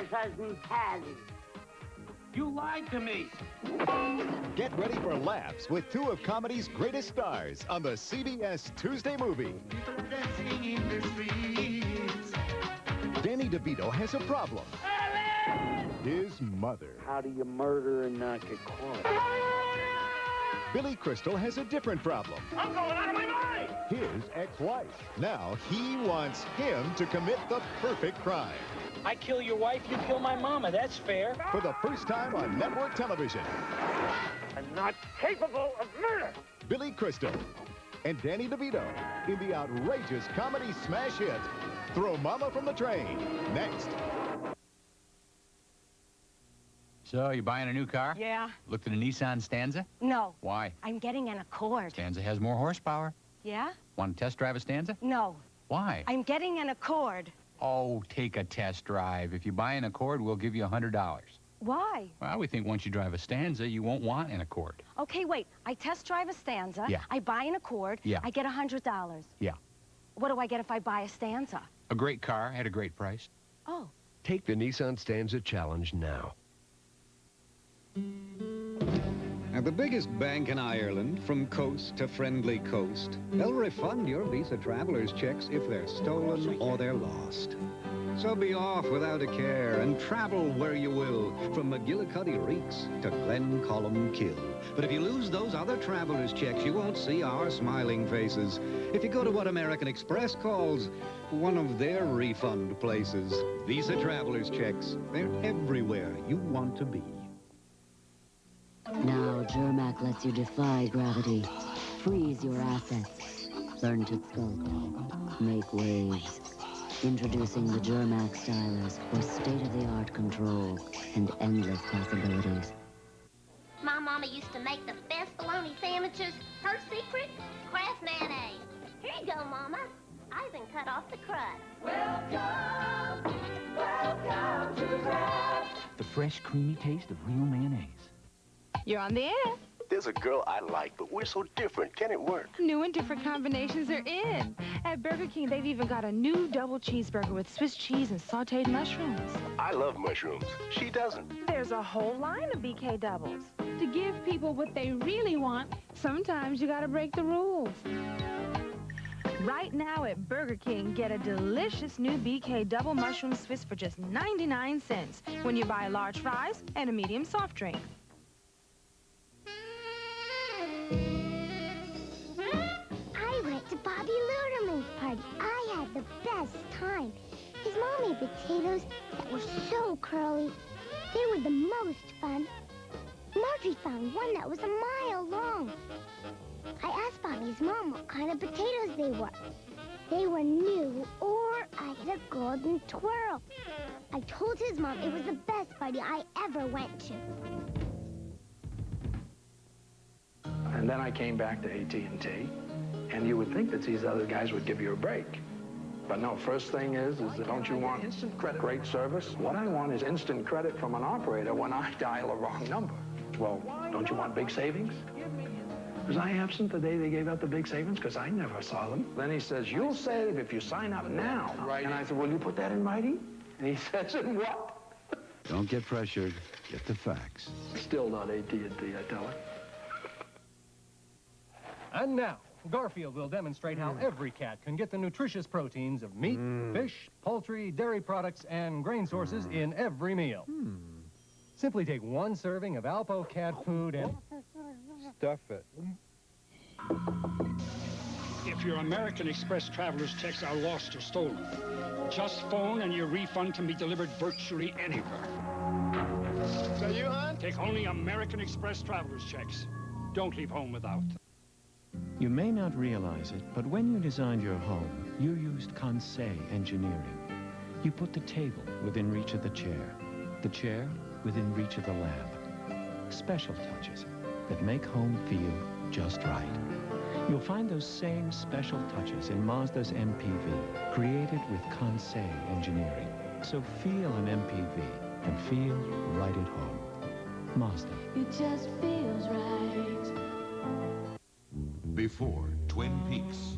husband, Patty. You lied to me. Get ready for laughs with two of comedy's greatest stars on the CBS Tuesday Movie. People are dancing in the streets. Danny DeVito has a problem. His mother. How do you murder and not get caught? Billy Crystal has a different problem. I'm going out of my mind. His ex-wife. Now he wants him to commit the perfect crime. I kill your wife, you kill my mama. That's fair. For the first time on network television. I'm not capable of murder. Billy Crystal and Danny DeVito in the outrageous comedy smash hit, Throw Momma from the Train. Next. So, you buying a new car? Yeah. Looked at a Nissan Stanza? No. Why? I'm getting an Accord. Stanza has more horsepower. Yeah? Want to test drive a Stanza? No. Why? I'm getting an Accord. Oh, take a test drive. If you buy an Accord, we'll give you $100. Why? Well, we think once you drive a Stanza, you won't want an Accord. Okay, wait. I test drive a Stanza. Yeah. I buy an Accord. Yeah. I get $100. Yeah. What do I get if I buy a Stanza? A great car at a great price. Oh. Take the Nissan Stanza Challenge now. At the biggest bank in Ireland, from coast to friendly coast, they'll refund your Visa traveler's checks if they're stolen or they're lost. So be off without a care and travel where you will, from McGillicuddy Reeks to Glencolmkill. But if you lose those other traveler's checks, you won't see our smiling faces. If you go to what American Express calls one of their refund places, Visa traveler's checks, they're everywhere you want to be. Now, Jhirmack lets you defy gravity, freeze your assets, learn to sculpt, make waves. Introducing the Jhirmack stylers for state-of-the-art control and endless possibilities. My mama used to make the best bologna sandwiches. Her secret? Kraft Mayonnaise. Here you go, Mama. I even cut off the crust. Welcome, welcome to Kraft. The fresh, creamy taste of real mayonnaise. You're on the air. There's a girl I like, but we're so different. Can it work? New and different combinations are in. At Burger King, they've even got a new double cheeseburger with Swiss cheese and sauteed mushrooms. I love mushrooms. She doesn't. There's a whole line of BK doubles. To give people what they really want, sometimes you gotta break the rules. Right now at Burger King, get a delicious new BK double mushroom Swiss for just 99 cents when you buy large fries and a medium soft drink. I went to Bobby Luderman's party. I had the best time. His mom made potatoes that were so curly. They were the most fun. Marjorie found one that was a mile long. I asked Bobby's mom what kind of potatoes they were. They were new or Ida Golden Twirls. I told his mom it was the best party I ever went to. And then I came back to AT&T, and you would think that these other guys would give you a break. But no, first thing is don't you want instant credit? Great service? What I want is instant credit from an operator when I dial a wrong number. Well, don't you want big savings? Was I absent the day they gave out the big savings? Because I never saw them. Then he says, you'll save if you sign up now. Right. And I said, will you put that in writing? And he says, in what? Don't get pressured. Get the facts. Still not AT&T, I tell her. And now, Garfield will demonstrate how every cat can get the nutritious proteins of meat, fish, poultry, dairy products, and grain sources in every meal. Simply take one serving of Alpo cat food and... Stuff it. If your American Express traveler's checks are lost or stolen, just phone and your refund can be delivered virtually anywhere. Is that you, hon? Take only American Express traveler's checks. Don't leave home without. You may not realize it, but when you designed your home, you used Conseil engineering. You put the table within reach of the chair within reach of the lamp. Special touches that make home feel just right. You'll find those same special touches in Mazda's MPV, created with Conseil engineering. So feel an MPV and feel right at home. Mazda. It just feels right. Before Twin Peaks,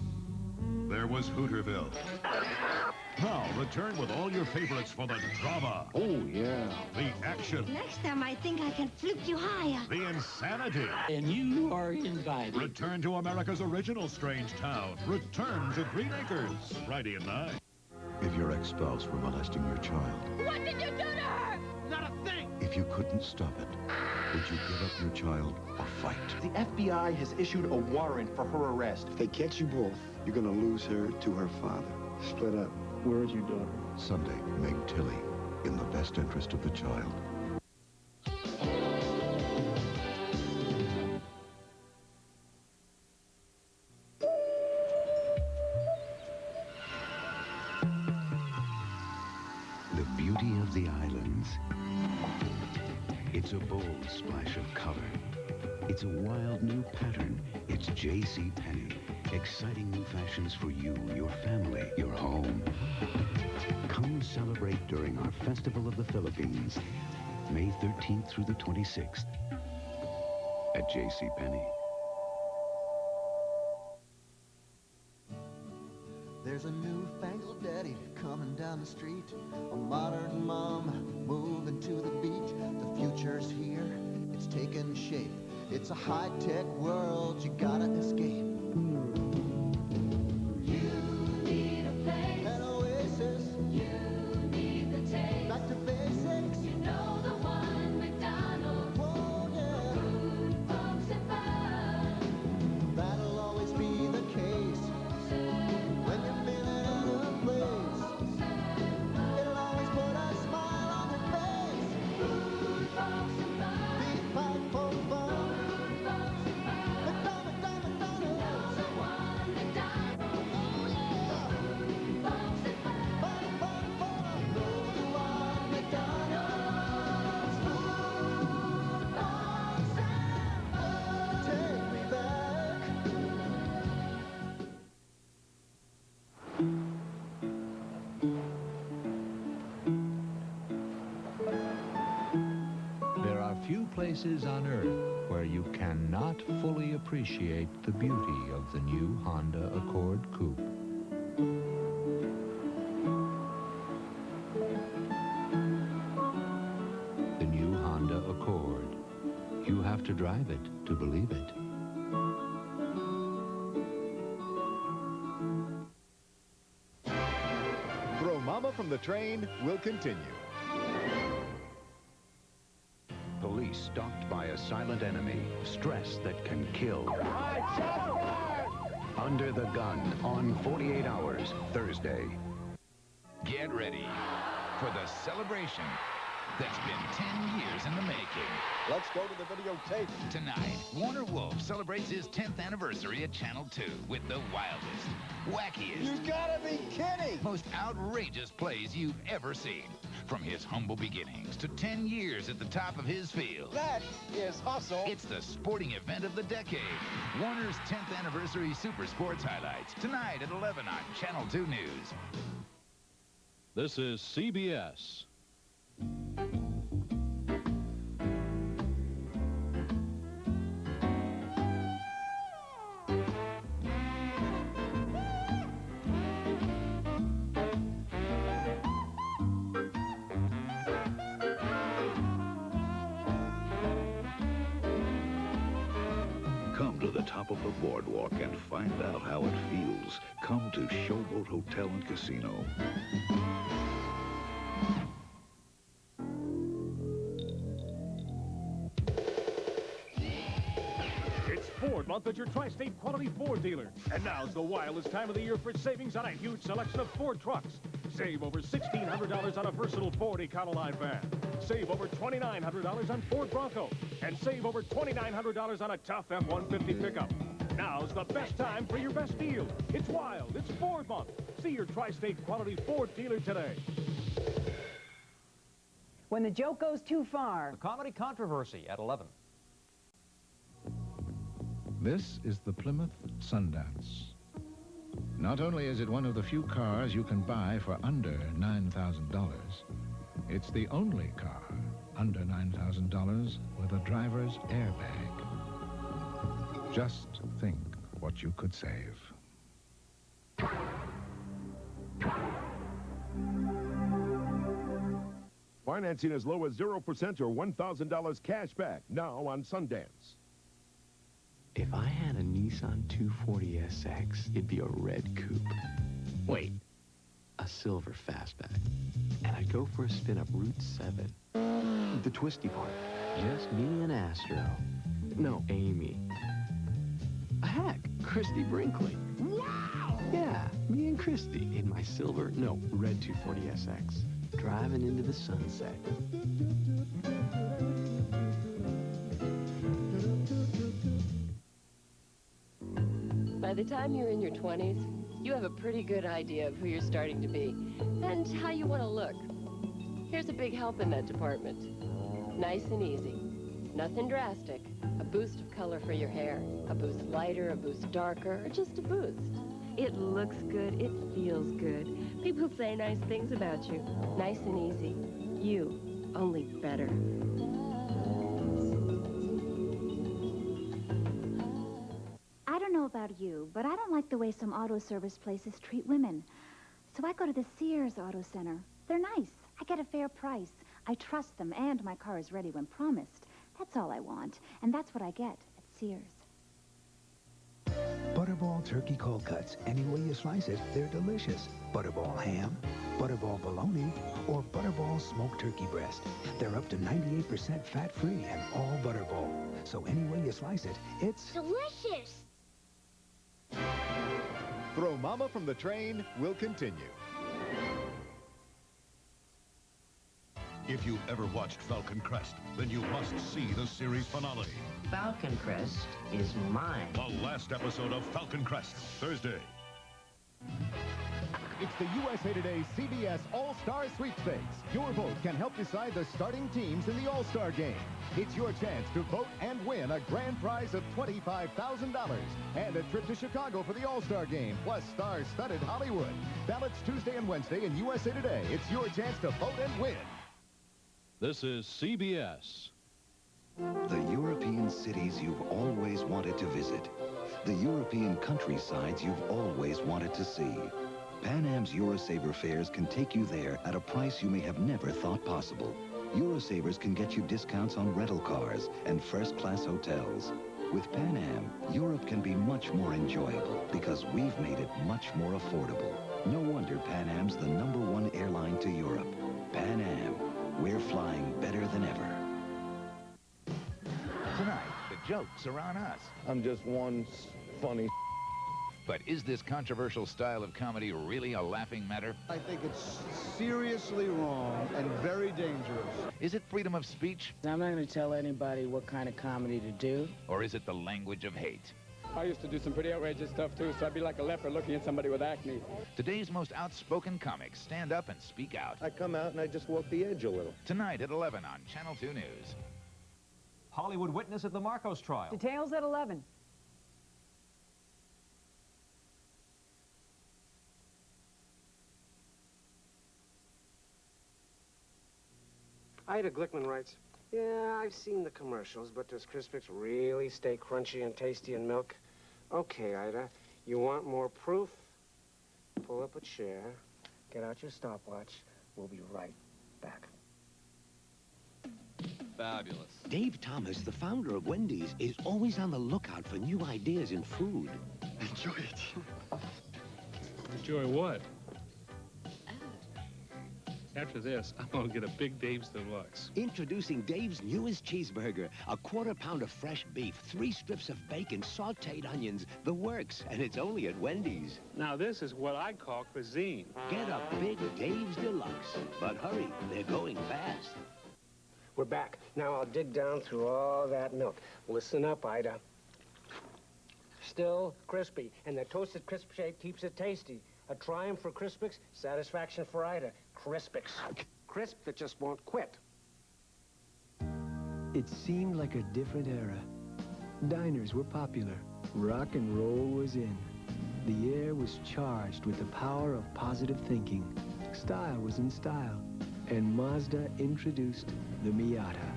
there was Hooterville. Now, return with all your favorites for the drama. Oh, yeah. The action. Next time, I think I can flip you higher. The insanity. And you are invited. Return to America's original Strange Town. Return to Green Acres. Friday at 9. If your ex-spouse were molesting your child, What did you do to her? Not a thing. if you couldn't stop it, would you give up your child or fight? The FBI has issued a warrant for her arrest. If they catch you both, you're gonna lose her to her father. Split up. Where is your daughter? Sunday, Meg Tilly, in the best interest of the child. The beauty of the islands. It's a bold splash of color. It's a wild new pattern. It's JCPenny. Exciting new fashions for you, your family, your home. Come celebrate during our Festival of the Philippines, May 13th through the 26th at JCPenny. There's a newfangled daddy coming down the street, a modern mom moving to the beat. The future's here, it's taking shape. It's a high-tech world you gotta escape. You need a place. An oasis. You need the taste. Back to basics. You know the one, McDonald. Oh, yeah. Food, folks, and fun. That'll always be the case. When you're feeling out of place, it'll always put a smile on your face. Food, folks, and fun. Beef pipe for fun. Food, folks, and fun. McDonald. You know the one, McDonald. Oh, yeah. Food, folks, and fun. Fun, fun, fun. Know the one, McDonald's. Food, folks, and fun. Take me back. There are few places on Earth where you cannot fully appreciate the beauty of the new Honda Accord Coupe. The new Honda Accord. You have to drive it to believe it. Throw Mama from the Train will continue. Police stalked by a silent enemy. Stress that can kill. Under the Gun on 48 Hours, Thursday. Get ready for the celebration that's been 10 years in the making. Let's go to the videotape. Tonight, Warner Wolf celebrates his 10th anniversary at Channel 2 with the wildest, wackiest, You gotta be kidding! most outrageous plays you've ever seen. From his humble beginnings to 10 years at the top of his field. That is hustle. It's the sporting event of the decade. Warner's 10th anniversary Super Sports Highlights. Tonight at 11 on Channel 2 News. This is CBS. Come to the top of the boardwalk and find out how it feels. Come to Showboat Hotel and Casino. It's Ford Month at your Tri-State Quality Ford dealer. And now's the wildest time of the year for savings on a huge selection of Ford trucks. Save over $1,600 on a versatile Ford Econoline van. Save over $2,900 on Ford Bronco. And save over $2,900 on a tough F-150 pickup. Now's the best time for your best deal. It's wild. It's Ford Month. See your Tri-State Quality Ford dealer today. When the joke goes too far. The comedy controversy at 11. This is the Plymouth Sundance. Not only is it one of the few cars you can buy for under $9,000, it's the only car under $9,000 with a driver's airbag. Just think what you could save. Financing as low as 0% or $1,000 cash back. Now on Sundance. If I had a Nissan 240SX, it'd be a red coupe. Wait, a silver fastback. And I'd go for a spin up Route 7. The twisty part. Just me and Astro. No, Amy. Heck, Christy Brinkley. Wow! Yeah, me and Christy in my silver, no, red 240SX. Driving into the sunset. By the time you're in your 20s, you have a pretty good idea of who you're starting to be and how you want to look. Here's a big help in that department. Nice and easy. Nothing drastic. A boost of color for your hair. A boost lighter, a boost darker, or just a boost. It looks good. It feels good. People say nice things about you. Nice and easy. You, only better. I don't know about you, but I don't like the way some auto service places treat women. So I go to the Sears Auto Center. They're nice. I get a fair price. I trust them, and my car is ready when promised. That's all I want, and that's what I get at Sears. Butterball turkey cold cuts. Any way you slice it, they're delicious. Butterball ham, Butterball bologna, or Butterball smoked turkey breast. They're up to 98% fat-free and all Butterball. So any way you slice it, it's delicious. Throw Mama from the Train will continue. If you've ever watched Falcon Crest, then you must see the series finale. Falcon Crest is mine. The last episode of Falcon Crest, Thursday. It's the USA Today CBS All-Star Sweepstakes. Your vote can help decide the starting teams in the All-Star Game. It's your chance to vote and win a grand prize of $25,000 and a trip to Chicago for the All-Star Game, plus star-studded Hollywood. Ballots Tuesday and Wednesday in USA Today. It's your chance to vote and win. This is CBS. The European cities you've always wanted to visit. The European countrysides you've always wanted to see. Pan Am's Eurosaver fares can take you there at a price you may have never thought possible. Eurosavers can get you discounts on rental cars and first-class hotels. With Pan Am, Europe can be much more enjoyable because we've made it much more affordable. No wonder Pan Am's the #1 airline to Europe. Pan Am, we're flying better than ever. Tonight, the jokes are on us. I'm just one funny. But is this controversial style of comedy really a laughing matter? I think it's seriously wrong and very dangerous. Is it freedom of speech? I'm not going to tell anybody what kind of comedy to do. Or is it the language of hate? I used to do some pretty outrageous stuff, too, so I'd be like a leper looking at somebody with acne. Today's most outspoken comics stand up and speak out. I come out and I just walk the edge a little. Tonight at 11 on Channel 2 News. Hollywood witness at the Marcos trial. Details at 11. Ida Glickman writes, yeah, I've seen the commercials, but does Crispix really stay crunchy and tasty in milk? Okay, Ida, you want more proof? Pull up a chair, get out your stopwatch. We'll be right back. Fabulous. Dave Thomas, the founder of Wendy's, is always on the lookout for new ideas in food. Enjoy it. Enjoy what? After this, I'm gonna get a Big Dave's Deluxe. Introducing Dave's newest cheeseburger. A quarter-pound of fresh beef, 3 strips of bacon, sauteed onions, the works, and it's only at Wendy's. Now this is what I call cuisine. Get a Big Dave's Deluxe. But hurry, they're going fast. We're back. Now I'll dig down through all that milk. Listen up, Ida. Still crispy, and the toasted crisp shape keeps it tasty. A triumph for Crispix, satisfaction for Ida. Crispix. Crisp that just won't quit. It seemed like a different era. Diners were popular. Rock and roll was in. The air was charged with the power of positive thinking. Style was in style. And Mazda introduced the Miata.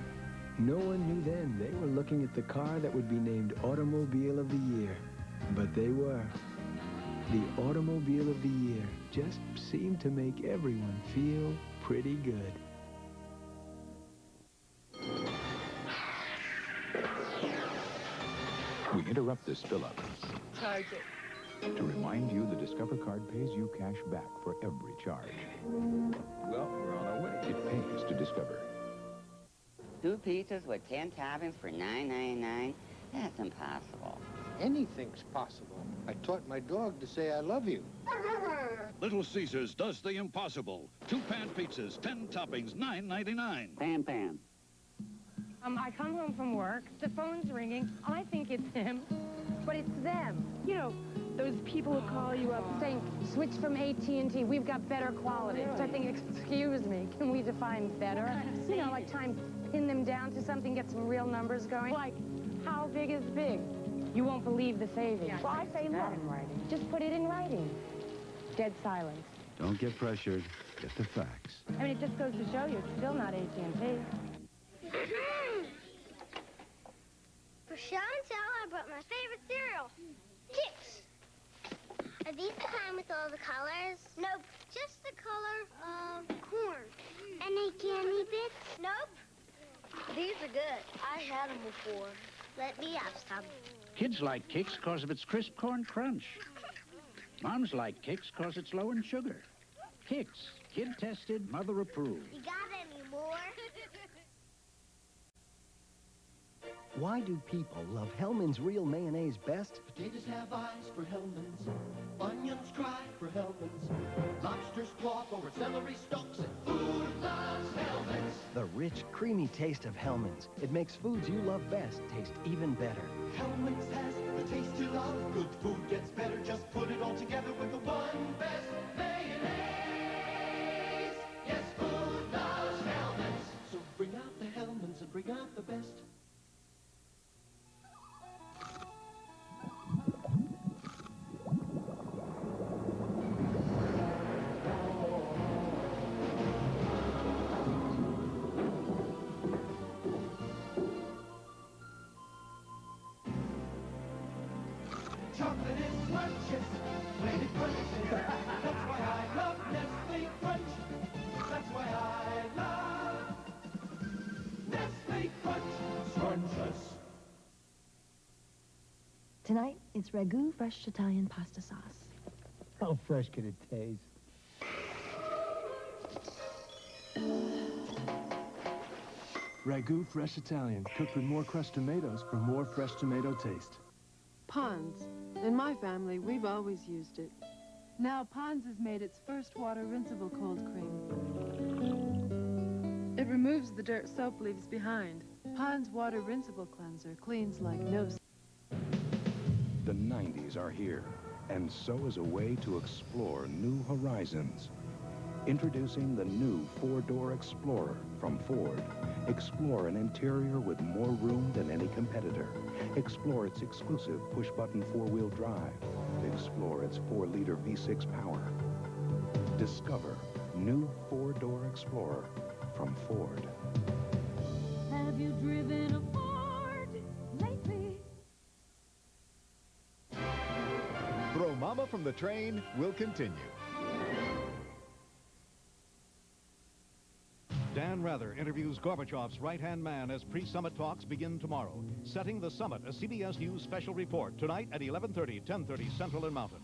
No one knew then they were looking at the car that would be named Automobile of the Year. But they were. The Automobile of the Year just seemed to make everyone feel pretty good. interrupt this fill-up Charge it. to remind you the Discover card pays you cash back for every charge. Well, we're on our way. It pays to Discover. 2 pizzas with 10 toppings for $9.99? That's impossible. Anything's possible. I taught my dog to say I love you. Little Caesars does the impossible. 2-pan pizzas, 10 toppings, $9.99. Pan. I come home from work, the phone's ringing, I think it's him, but it's them. You know, those people who call you up saying, switch from AT&T, we've got better quality. Really? So I think, excuse me, can we define better? You know, like try and pin them down to something, get some real numbers going. Like, how big is big? You won't believe the savings. Yeah, well, I say, look, just put it in writing. Dead silence. Don't get pressured. Get the facts. I mean, it just goes to show you, it's still not AT&T. For show and tell, I brought my favorite cereal, Kix. Are these the kind with all the colors? Nope, just the color of corn. Any candy bits? Nope. These are good. I had them before. Let me have some. Kids like Kix because of its crisp corn crunch. Moms like Kix because it's low in sugar. Kix, kid-tested, mother-approved. You got any more? Why do people love Hellman's Real Mayonnaise best? Potatoes have eyes for Hellman's. Onions cry for Hellman's. Lobsters squawk over celery stalks. And food loves Hellman's. The rich, creamy taste of Hellman's. It makes foods you love best taste even better. Hellman's has the taste you love. Good food gets better. Just put it all together with the one best mayonnaise. Yes, food loves Hellman's. So bring out the Hellman's and bring out the best. Chocolate is luscious when it crunches. That's why I love Nestle Crunch. That's why I love Nestle Crunch. Scrunches. Tonight, it's ragu fresh Italian pasta sauce. How fresh could it taste? Ragu fresh Italian, cooked with more crushed tomatoes for more fresh tomato taste. Pond's. In my family, we've always used it. Now Pond's has made its first water rinsable cold cream. It removes the dirt soap leaves behind. Pond's water rinsable cleanser cleans like no... The 90s are here, and so is a way to explore new horizons. Introducing the new 4-door Explorer from Ford. Explore an interior with more room than any competitor. Explore its exclusive push-button 4-wheel drive. Explore its 4-liter V6 power. Discover new 4-door Explorer from Ford. Have you driven a Ford lately? Throw Mama from the train will continue. Dan Rather interviews Gorbachev's right-hand man as pre-summit talks begin tomorrow. Setting the Summit, a CBS News special report, tonight at 11:30, 10:30 Central and Mountain.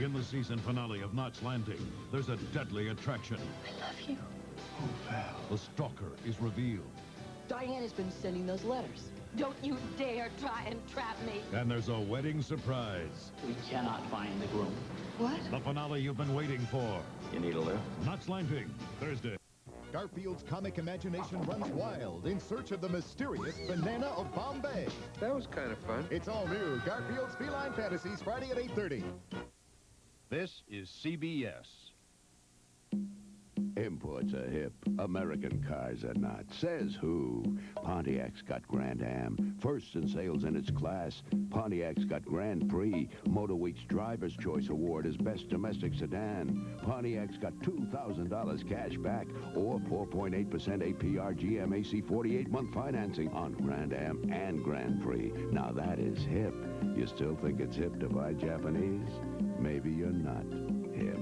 In the season finale of Knots Landing, there's a deadly attraction. I love you. Oh, Val. The stalker is revealed. Diane has been sending those letters. Don't you dare try and trap me. And there's a wedding surprise. We cannot find the groom. What? The finale you've been waiting for. You need a lift? Knots Landing, Thursday. Garfield's comic imagination runs wild in search of the mysterious Banana of Bombay. That was kind of fun. It's all new. Garfield's Feline Fantasies, Friday at 8:30. This is CBS. Imports are hip. American cars are not. Says who? Pontiac's got Grand Am. First in sales in its class. Pontiac's got Grand Prix. Motor Week's Driver's Choice Award as Best Domestic Sedan. Pontiac's got $2,000 cash back or 4.8% APR GMAC 48-month financing on Grand Am and Grand Prix. Now that is hip. You still think it's hip to buy Japanese? Maybe you're not hip.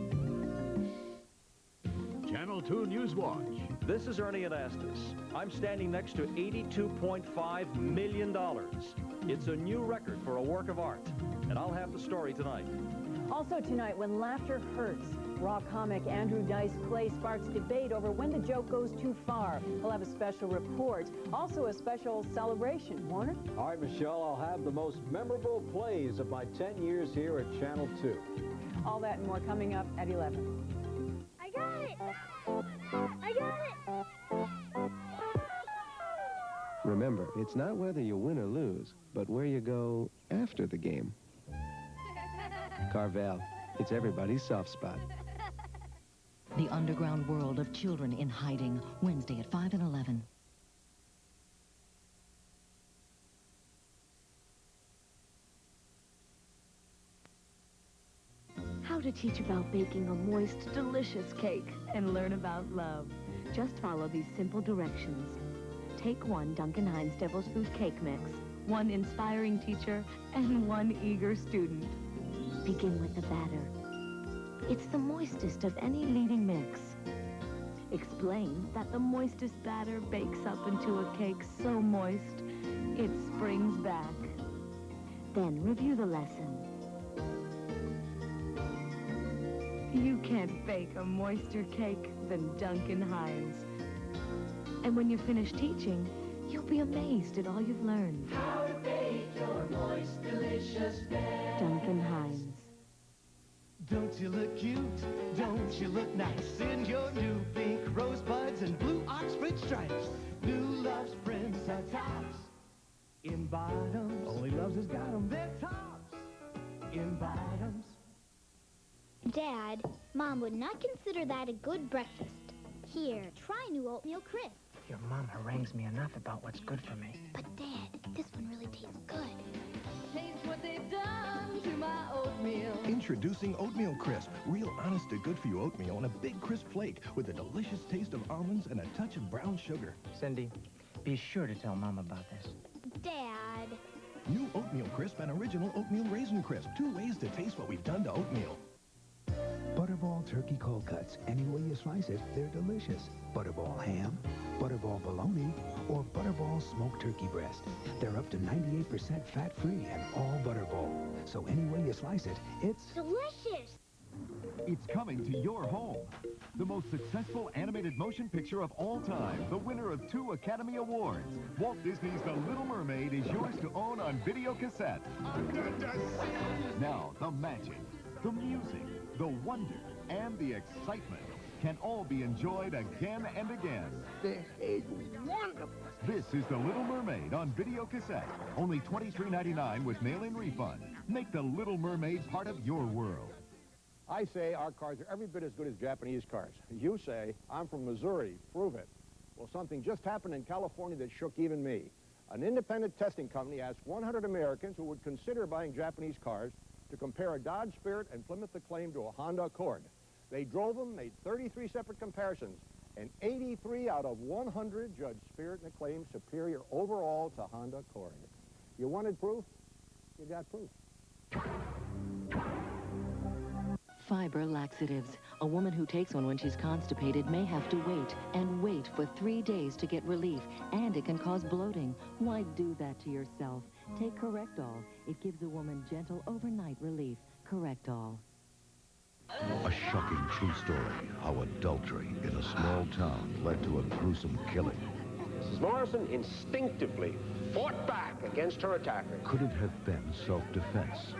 Channel Channel 2 News Watch. This is Ernie Anastas. I'm standing next to $82.5 million. It's a new record for a work of art, and I'll have the story tonight. Also tonight, when laughter hurts, raw comic Andrew Dice Clay sparks debate over when the joke goes too far. We'll have a special report, also a special celebration. Warner? All right, Michelle, I'll have the most memorable plays of my 10 years here at Channel 2. All that and more coming up at 11. I got it! I got it! Remember, it's not whether you win or lose, but where you go after the game. Carvel, it's everybody's soft spot. The underground world of children in hiding, Wednesday at 5 and 11. How to teach about baking a moist, delicious cake and learn about love. Just follow these simple directions. Take 1 Duncan Hines Devil's Food Cake Mix, 1 inspiring teacher, and 1 eager student. Begin with the batter. It's the moistest of any leading mix. Explain that the moistest batter bakes up into a cake so moist, it springs back. Then review the lesson. You can't bake a moister cake than Duncan Hines. And when you finish teaching, you'll be amazed at all you've learned. How to bake your moist, delicious bake. Duncan Hines. Don't you look cute? Don't you look nice in your new pink rosebuds and blue Oxford stripes? New love's prints are tops in bottoms. Only Loves has got them. They're tops in bottoms. Dad, Mom would not consider that a good breakfast. Here, try new oatmeal crisp. Your mom harangues me enough about what's good for me. But Dad, this one really tastes good. Taste what they've done to my oatmeal. Introducing Oatmeal Crisp. Real honest to good-for-you oatmeal on a big crisp flake with a delicious taste of almonds and a touch of brown sugar. Cindy, be sure to tell Mom about this. Dad. New Oatmeal Crisp and original Oatmeal Raisin Crisp. 2 ways to taste what we've done to oatmeal. Butterball turkey cold cuts. Any way you slice it, they're delicious. Butterball ham, Butterball bologna, or Butterball smoked turkey breast. They're up to 98% fat-free and all Butterball. So any way you slice it, it's delicious. It's coming to your home. The most successful animated motion picture of all time. The winner of 2 Academy Awards. Walt Disney's The Little Mermaid is yours to own on video cassette. Now, the magic, the music, the wonder, and the excitement can all be enjoyed again and again. This is wonderful. This is The Little Mermaid on video cassette. Only $23.99 with mail-in refund. Make The Little Mermaid part of your world. I say our cars are every bit as good as Japanese cars. You say, I'm from Missouri. Prove it. Well, something just happened in California that shook even me. An independent testing company asked 100 Americans who would consider buying Japanese cars to compare a Dodge Spirit and Plymouth Acclaim to a Honda Accord. They drove them, made 33 separate comparisons, and 83 out of 100 judged Spirit and Acclaim superior overall to Honda Accord. You wanted proof? You got proof. Fiber laxatives. A woman who takes one when she's constipated may have to wait and wait for 3 days to get relief, and it can cause bloating. Why do that to yourself? Take Correctol. It gives a woman gentle overnight relief. Correctol. A shocking true story how adultery in a small town led to a gruesome killing. Mrs. Morrison instinctively fought back against her attacker. Could it have been self-defense?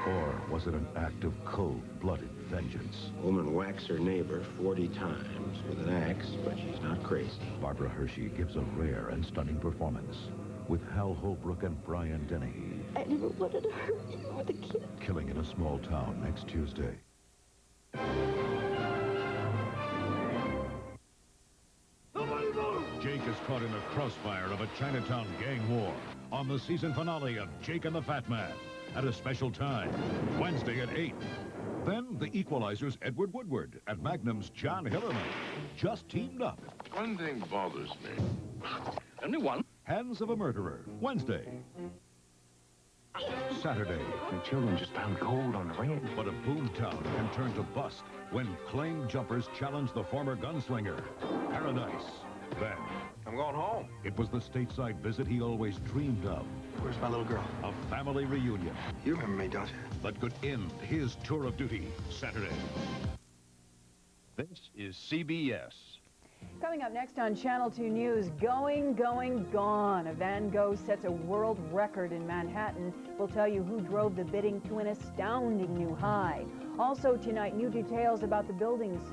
Or was it an act of cold-blooded vengeance? Woman whacks her neighbor 40 times with an axe, but she's not crazy. Barbara Hershey gives a rare and stunning performance with Hal Holbrook and Brian Dennehy. I never wanted to hurt you with a kid. Killing in a Small Town next Tuesday. Jake is caught in the crossfire of a Chinatown gang war on the season finale of Jake and the Fat Man at a special time, Wednesday at 8. Then the Equalizer's Edward Woodward and Magnum's John Hillerman just teamed up. One thing bothers me. Only one. Hands of a Murderer, Wednesday. Saturday. The children just found gold on the ranch. But a boomtown can turn to bust when claim jumpers challenge the former gunslinger. Paradise. Then, I'm going home. it was the stateside visit he always dreamed of. Where's my little girl? A family reunion. You remember me, don't you? That could end his tour of duty Saturday. This is CBS. Coming up next on Channel 2 News, Going, Going, Gone. A Van Gogh sets a world record in Manhattan. We'll tell you who drove the bidding to an astounding new high. Also tonight, new details about the building site.